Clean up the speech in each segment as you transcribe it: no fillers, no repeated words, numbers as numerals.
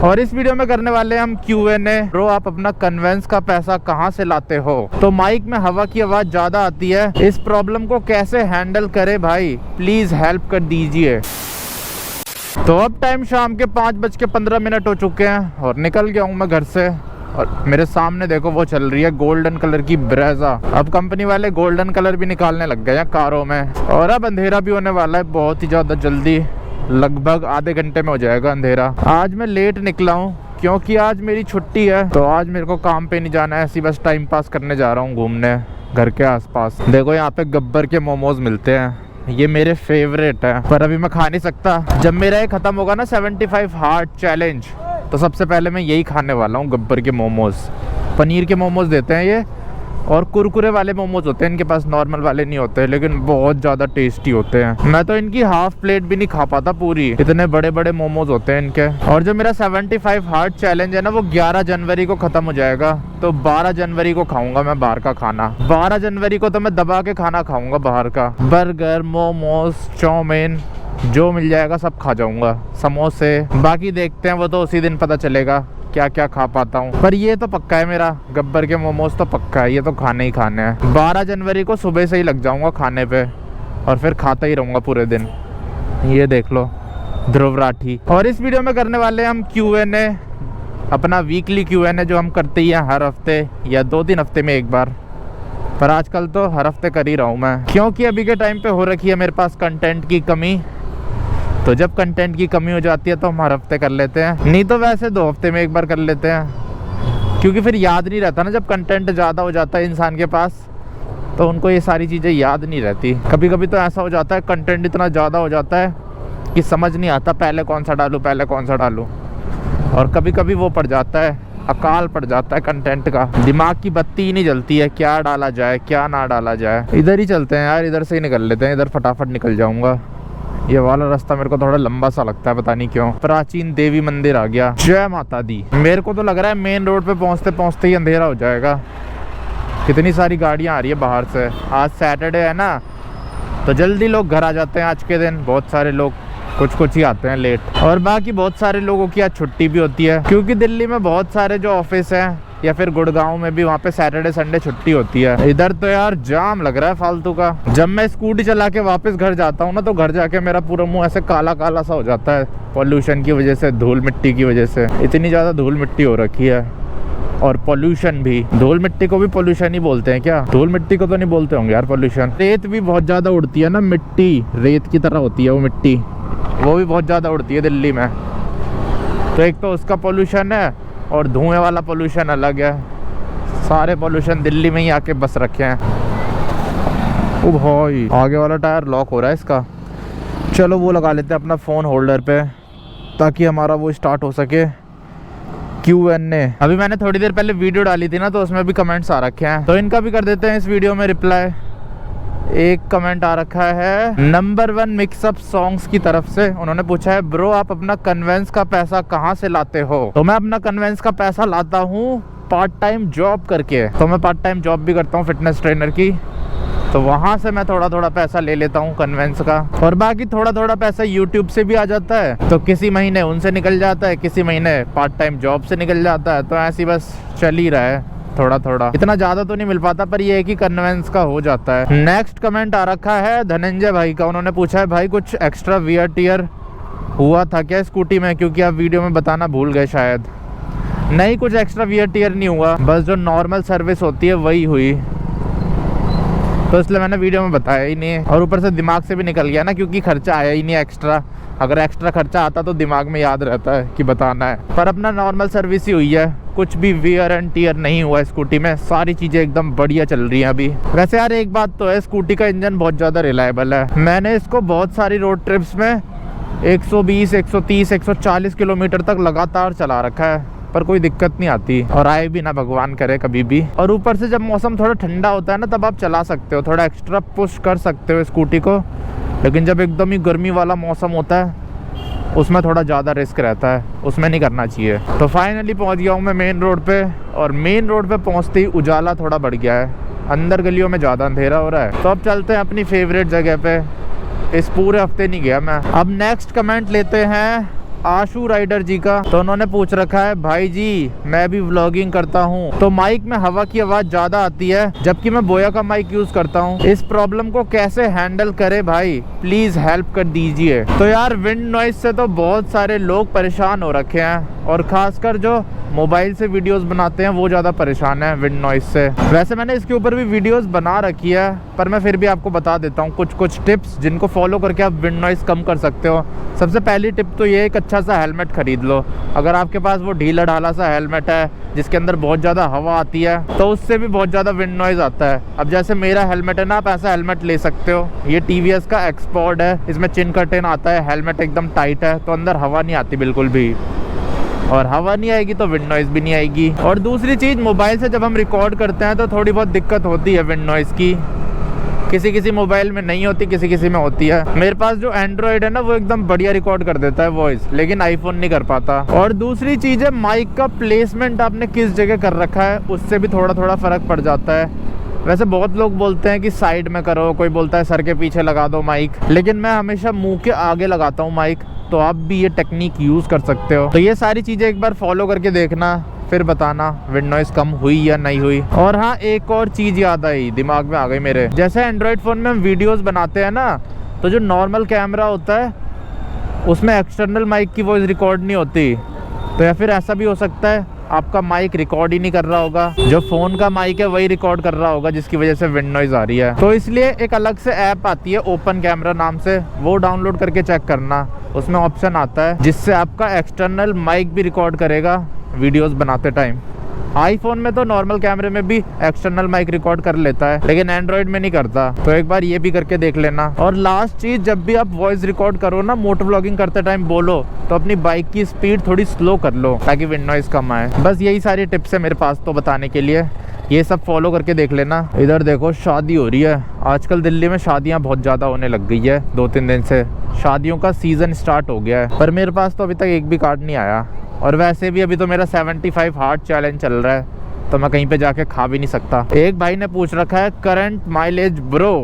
और इस वीडियो में करने वाले हम Q&A। ब्रो आप अपना कन्वेंस का पैसा कहाँ से लाते हो? तो माइक में हवा की आवाज ज्यादा आती है, इस प्रॉब्लम को कैसे हैंडल करे भाई, प्लीज हेल्प कर दीजिए। तो अब टाइम शाम के 5:15 हो चुके हैं और निकल गया हूँ मैं घर से। और मेरे सामने देखो वो चल रही है गोल्डन कलर की ब्रेजा। अब कंपनी वाले गोल्डन कलर भी निकालने लग गए हैं कारों में। और अब अंधेरा भी होने वाला है बहुत ही ज़्यादा जल्दी, लगभग आधे घंटे में हो जाएगा अंधेरा। आज मैं लेट निकला हूँ क्योंकि आज मेरी छुट्टी है, तो आज मेरे को काम पे नहीं जाना है, ऐसी बस टाइम पास करने जा रहा हूँ घूमने घर के आसपास। देखो यहाँ पे गब्बर के मोमोज मिलते हैं, ये मेरे फेवरेट है, पर अभी मैं खा नहीं सकता। जब मेरा ये खत्म होगा ना 75 हार्ड चैलेंज, तो सबसे पहले मैं यही खाने वाला हूँ, गब्बर के मोमोज। पनीर के मोमोज देते हैं ये, और कुरकुरे वाले मोमोज होते हैं इनके पास, नॉर्मल वाले नहीं होते, लेकिन बहुत ज़्यादा टेस्टी होते हैं। मैं तो इनकी हाफ प्लेट भी नहीं खा पाता पूरी, इतने बड़े बड़े मोमोज होते हैं इनके। और जो मेरा 75 हार्ड चैलेंज है ना, वो 11 जनवरी को ख़त्म हो जाएगा, तो 12 जनवरी को खाऊंगा मैं बाहर का खाना। 12 जनवरी को तो मैं दबा के खाना खाऊंगा बाहर का, बर्गर, मोमोज, चाउमीन, जो मिल जाएगा सब खा जाऊंगा, समोसे। बाकी देखते हैं, वो तो उसी दिन पता चलेगा क्या क्या खा पाता हूँ। पर ये तो पक्का है मेरा, गब्बर के मोमोज तो पक्का है, ये तो खाने ही खाने हैं। 12 जनवरी को सुबह से ही लग जाऊंगा खाने पे और फिर खाता ही रहूंगा पूरे दिन। ये देख लो ध्रुव राठी। और इस वीडियो में करने वाले हम Q&A, अपना वीकली Q&A जो हम करते ही हैं हर हफ्ते या 2-3 हफ्ते में एक बार। पर आजकल तो हर हफ्ते कर ही रहा हूँ मैं, क्योंकि अभी के टाइम पे हो रखी है मेरे पास कंटेंट की कमी। तो जब कंटेंट की कमी हो जाती है तो हम हर हफ्ते कर लेते हैं, नहीं तो वैसे 2 हफ्ते में एक बार कर लेते हैं, क्योंकि फिर याद नहीं रहता ना। जब कंटेंट ज़्यादा हो जाता है इंसान के पास, तो उनको ये सारी चीज़ें याद नहीं रहती। कभी कभी तो ऐसा हो जाता है, कंटेंट इतना ज़्यादा हो जाता है कि समझ नहीं आता पहले कौन सा डालूँ पहले कौन सा डालूँ। और कभी कभी वो पड़ जाता है, अकाल पड़ जाता है कंटेंट का, दिमाग की बत्ती ही नहीं जलती है, क्या डाला जाए क्या ना डाला जाए। इधर ही चलते हैं यार, इधर से ही निकल लेते हैं, इधर फटाफट निकल जाऊंगा। ये वाला रास्ता मेरे को थोड़ा लंबा सा लगता है, पता नहीं क्यों। प्राचीन देवी मंदिर आ गया, जय माता दी। मेरे को तो लग रहा है मेन रोड पे पहुंचते पहुंचते ही अंधेरा हो जाएगा। कितनी सारी गाड़ियां आ रही है बाहर से, आज सैटरडे है ना, तो जल्दी लोग घर आ जाते हैं आज के दिन। बहुत सारे लोग, कुछ ही आते हैं लेट, और बाकी बहुत सारे लोगों की आज छुट्टी भी होती है, क्योंकि दिल्ली में बहुत सारे जो ऑफिस हैं या फिर गुड़गांव में भी, वहाँ पे सैटरडे संडे छुट्टी होती है। इधर तो यार जाम लग रहा है फालतू का। जब मैं स्कूटी चला के वापस घर जाता हूँ ना, तो घर जाके मेरा पूरा मुंह ऐसे काला काला सा हो जाता है, पॉल्यूशन की वजह से, धूल मिट्टी की वजह से। इतनी ज़्यादा धूल मिट्टी हो रखी है, और पॉल्यूशन भी। धूल मिट्टी को भी पॉल्यूशन ही बोलते हैं क्या? धूल मिट्टी को तो नहीं बोलते होंगे यार पॉल्यूशन। रेत भी बहुत ज़्यादा उड़ती है ना, मिट्टी रेत की तरह होती है वो मिट्टी, वो भी बहुत ज़्यादा उड़ती है दिल्ली में। तो एक तो उसका पॉल्यूशन है, और धुएं वाला पॉल्यूशन अलग है। सारे पॉल्यूशन दिल्ली में ही आके बस रखे हैं। ओ भाई, आगे वाला टायर लॉक हो रहा है इसका। चलो वो लगा लेते हैं अपना फ़ोन होल्डर पे, ताकि हमारा वो स्टार्ट हो सके Q&A। अभी मैंने थोड़ी देर पहले वीडियो डाली थी ना, तो उसमें भी कमेंट्स आ रखे हैं, तो इनका भी कर देते हैं इस वीडियो में रिप्लाई। एक कमेंट आ रखा है नंबर 1 मिक्सअप सॉन्ग्स की तरफ से। उन्होंने पूछा है, ब्रो आप अपना कन्वेंस का पैसा कहाँ से लाते हो? तो मैं अपना कन्वेंस का पैसा लाता हूँ पार्ट टाइम जॉब करके। तो मैं पार्ट टाइम जॉब भी करता हूँ फिटनेस ट्रेनर की, तो वहाँ से मैं थोड़ा थोड़ा पैसा ले लेता हूँ कन्वेंस का। और बाकी थोड़ा थोड़ा पैसा यूट्यूब से भी आ जाता है, तो किसी महीने उनसे निकल जाता है, किसी महीने पार्ट टाइम जॉब से निकल जाता है। तो ऐसी बस चल ही रहा है थोड़ा थोड़ा, इतना ज़्यादा तो नहीं मिल पाता, पर ये है कि कन्वेंस का हो जाता है। नेक्स्ट कमेंट आ रखा है धनंजय भाई का। उन्होंने पूछा है, भाई कुछ एक्स्ट्रा वियर टियर हुआ था क्या स्कूटी में? क्योंकि आप वीडियो में बताना भूल गए शायद। नहीं, कुछ एक्स्ट्रा वियर टियर नहीं हुआ, बस जो नॉर्मल सर्विस होती है वही हुई, तो इसलिए मैंने वीडियो में बताया ही नहीं है। और ऊपर से दिमाग से भी निकल गया ना, क्योंकि खर्चा आया ही नहीं एक्स्ट्रा। अगर एक्स्ट्रा खर्चा आता तो दिमाग में याद रहता है कि बताना है। पर अपना नॉर्मल सर्विस ही हुई है, कुछ भी वियर एंड टियर नहीं हुआ स्कूटी में, सारी चीज़ें एकदम बढ़िया चल रही हैं अभी। वैसे यार एक बात तो है, स्कूटी का इंजन बहुत ज़्यादा रिलायबल है। मैंने इसको बहुत सारी रोड ट्रिप्स में 120, 130, 140 किलोमीटर तक लगातार चला रखा है, पर कोई दिक्कत नहीं आती, और आए भी ना भगवान करे कभी भी। और ऊपर से जब मौसम थोड़ा ठंडा होता है ना, तब आप चला सकते हो, थोड़ा एक्स्ट्रा पुश कर सकते हो स्कूटी को। लेकिन जब एकदम ही गर्मी वाला मौसम होता है, उसमें थोड़ा ज़्यादा रिस्क रहता है, उसमें नहीं करना चाहिए। तो फाइनली पहुंच गया हूँ मैं मेन रोड पे, और मेन रोड पे पहुंचते ही उजाला थोड़ा बढ़ गया है, अंदर गलियों में ज़्यादा अंधेरा हो रहा है। तो अब चलते हैं अपनी फेवरेट जगह पे। इस पूरे हफ्ते नहीं गया मैं। अब नेक्स्ट कमेंट लेते हैं आशु राइडर जी का। तो उन्होंने पूछ रखा है, भाई जी मैं भी व्लॉगिंग करता हूँ तो माइक में हवा की आवाज ज्यादा आती है जबकि मैं बोया का माइक यूज करता हूँ, इस प्रॉब्लम को कैसे हैंडल करे भाई, प्लीज हेल्प कर दीजिए। तो यार विंड नॉइज से तो बहुत सारे लोग परेशान हो रखे हैं और खासकर जो मोबाइल से वीडियोस बनाते हैं वो ज़्यादा परेशान है विंड नॉइज से। वैसे मैंने इसके ऊपर भी वीडियोस बना रखी है पर मैं फिर भी आपको बता देता हूँ कुछ टिप्स जिनको फॉलो करके आप विंड नॉइज कम कर सकते हो। सबसे पहली टिप तो ये, एक अच्छा सा हेलमेट खरीद लो। अगर आपके पास वो ढीला ढाला सा हेलमेट है जिसके अंदर बहुत ज़्यादा हवा आती है तो उससे भी बहुत ज़्यादा विंड नॉइज आता है। अब जैसे मेरा हेलमेट है ना, आप ऐसा हेलमेट ले सकते हो। ये TVS का एक्सपोर्ट है, इसमें चिन कर्टेन आता है, हेलमेट एकदम टाइट है तो अंदर हवा नहीं आती बिल्कुल भी, और हवा नहीं आएगी तो विंड नॉइज भी नहीं आएगी। और दूसरी चीज़, मोबाइल से जब हम रिकॉर्ड करते हैं तो थोड़ी बहुत दिक्कत होती है विंड नॉइज की। किसी मोबाइल में नहीं होती, किसी में होती है। मेरे पास जो एंड्रॉयड है ना वो एकदम बढ़िया रिकॉर्ड कर देता है वॉइस, लेकिन आईफोन नहीं कर पाता। और दूसरी चीज़ है, माइक का प्लेसमेंट आपने किस जगह कर रखा है उससे भी थोड़ा फ़र्क पड़ जाता है। वैसे बहुत लोग बोलते हैं कि साइड में करो, कोई बोलता है सर के पीछे लगा दो माइक, लेकिन मैं हमेशा मुंह के आगे लगाता हूँ माइक, तो आप भी ये टेक्निक यूज़ कर सकते हो। तो ये सारी चीज़ें एक बार फॉलो करके देखना, फिर बताना विंड नॉइज कम हुई या नहीं हुई। और हाँ, एक और चीज़ याद आई, दिमाग में आ गई मेरे। जैसे एंड्रॉयड फ़ोन में हम वीडियोस बनाते हैं ना, तो जो नॉर्मल कैमरा होता है उसमें एक्सटर्नल माइक की वॉइस रिकॉर्ड नहीं होती। तो या फिर ऐसा भी हो सकता है आपका माइक रिकॉर्ड ही नहीं कर रहा होगा, जो फ़ोन का माइक है वही रिकॉर्ड कर रहा होगा, जिसकी वजह से विंड नॉइज आ रही है। तो इसलिए एक अलग से ऐप आती है ओपन कैमरा नाम से, वो डाउनलोड करके चेक करना। उसमें ऑप्शन आता है जिससे आपका एक्सटर्नल माइक भी रिकॉर्ड करेगा वीडियोस बनाते टाइम। आईफोन में तो नॉर्मल कैमरे में भी एक्सटर्नल माइक रिकॉर्ड कर लेता है, लेकिन एंड्रॉयड में नहीं करता। तो एक बार ये भी करके देख लेना। और लास्ट चीज़, जब भी आप वॉइस रिकॉर्ड करो ना, मोटर व्लॉगिंग करते टाइम बोलो तो अपनी बाइक की स्पीड थोड़ी स्लो कर लो ताकि विंड नॉइज कम आए। बस यही सारी टिप्स है मेरे पास तो बताने के लिए, ये सब फॉलो करके देख लेना। इधर देखो शादी हो रही है आजकल, दिल्ली में शादियां बहुत ज़्यादा होने लग गई है। 2-3 दिन से शादियों का सीज़न स्टार्ट हो गया है, पर मेरे पास तो अभी तक एक भी कार्ड नहीं आया। और वैसे भी अभी तो मेरा 75 हार्ट चैलेंज चल रहा है, तो मैं कहीं पे जाके खा भी नहीं सकता। एक भाई ने पूछ रखा है करंट माइलेज ब्रो,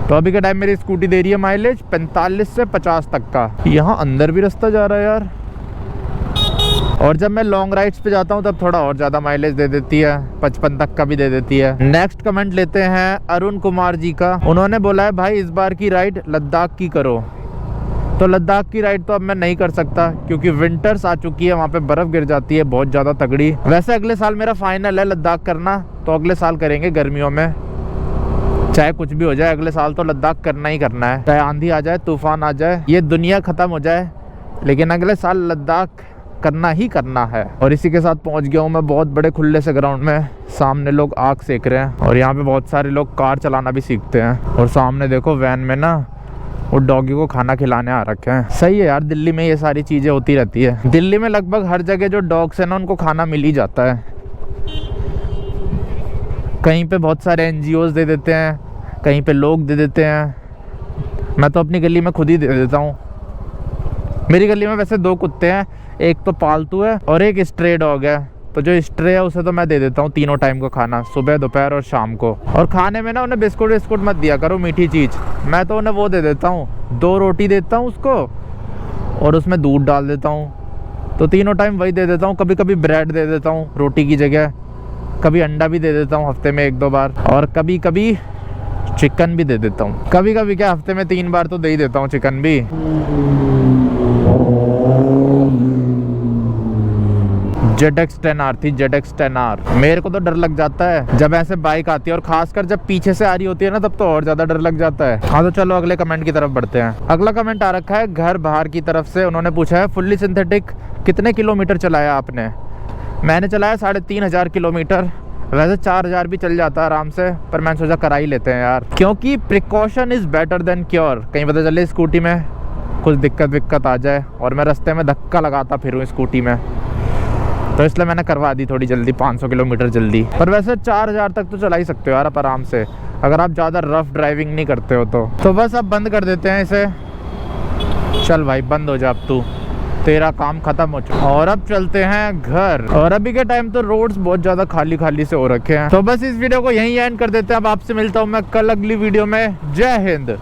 तो अभी के टाइम मेरी स्कूटी दे रही है माइलेज 45 से 50 तक का। यहाँ अंदर भी रास्ता जा रहा है यार। और जब मैं लॉन्ग राइड्स पे जाता हूँ तब थोड़ा और ज़्यादा माइलेज दे देती है, 55 तक का भी दे देती है। नेक्स्ट कमेंट लेते हैं अरुण कुमार जी का। उन्होंने बोला है, भाई इस बार की राइड लद्दाख की करो। तो लद्दाख की राइड तो अब मैं नहीं कर सकता क्योंकि विंटर्स आ चुकी है, वहाँ पे बर्फ़ गिर जाती है बहुत ज़्यादा तगड़ी। वैसे अगले साल मेरा फाइनल है लद्दाख करना, तो अगले साल करेंगे गर्मियों में, चाहे कुछ भी हो जाए। अगले साल तो लद्दाख करना ही करना है, चाहे आंधी आ जाए, तूफान आ जाए, ये दुनिया ख़त्म हो जाए, लेकिन अगले साल लद्दाख करना ही करना है। और इसी के साथ पहुंच गया हूँ मैं बहुत बड़े खुले से ग्राउंड में। सामने लोग आग सेक रहे हैं और यहाँ पे बहुत सारे लोग कार चलाना भी सीखते हैं। और सामने देखो वैन में ना वो डॉगी को खाना खिलाने आ रखे हैं। सही है यार, दिल्ली में ये सारी चीज़ें होती रहती है। दिल्ली में लगभग हर जगह जो डॉग्स हैं ना उनको खाना मिल ही जाता है। कहीं पे बहुत सारे NGOs दे देते हैं, कहीं पे लोग दे देते हैं। मैं तो अपनी गली में खुद ही दे देता हूँ। मेरी गली में वैसे 2 कुत्ते हैं, एक तो पालतू है और एक स्ट्रे डॉग है। तो जो स्ट्रे है उसे तो मैं दे देता हूँ तीनों टाइम को खाना, सुबह दोपहर और शाम को। और खाने में ना उन्हें बिस्कुट मत दिया करो, मीठी चीज़। मैं तो उन्हें वो दे देता हूँ, 2 रोटी देता हूँ उसको और उसमें दूध डाल देता हूँ, तो तीनों टाइम वही दे देता हूँ। कभी कभी ब्रेड दे देता हूँ रोटी की जगह, कभी अंडा भी दे देता हूँ हफ्ते में 1-2 बार, और कभी कभी चिकन भी दे देता हूँ। कभी कभी क्या, हफ्ते में 3 बार तो दे ही देता हूँ चिकन भी। ZX 10R थी, ZX 10R। मेरे को तो डर लग जाता है जब ऐसे बाइक आती है, और खासकर जब पीछे से आ रही होती है ना, तब तो और ज्यादा डर लग जाता है। हाँ तो चलो अगले कमेंट की तरफ बढ़ते हैं। अगला कमेंट आ रखा है घर बाहर की तरफ से। उन्होंने पूछा है, फुल्ली सिंथेटिक कितने किलोमीटर चलाया आपने? मैंने चलाया 3500 किलोमीटर। वैसे 4000 भी चल जाता है आराम से, पर मैंने सोचा करा ही लेते हैं यार, क्योंकि precaution is better than cure. कहीं पता चले स्कूटी में कुछ दिक्कत आ जाए और मैं रास्ते में धक्का लगाता फिरूँ स्कूटी में, तो इसलिए मैंने करवा दी थोड़ी जल्दी, 500 किलोमीटर जल्दी। पर वैसे 4000 तक तो चला ही सकते हो यार आप आराम से, अगर आप ज़्यादा रफ ड्राइविंग नहीं करते हो तो बस अब बंद कर देते हैं इसे। चल भाई बंद हो जा अब तू, तेरा काम खत्म हो चुका। और अब चलते हैं घर। और अभी के टाइम तो रोड्स बहुत ज़्यादा खाली से हो रखे हैं। तो बस इस वीडियो को यहीं एंड कर देते हैं। अब आपसे मिलता हूँ मैं कल अगली वीडियो में। जय हिंद।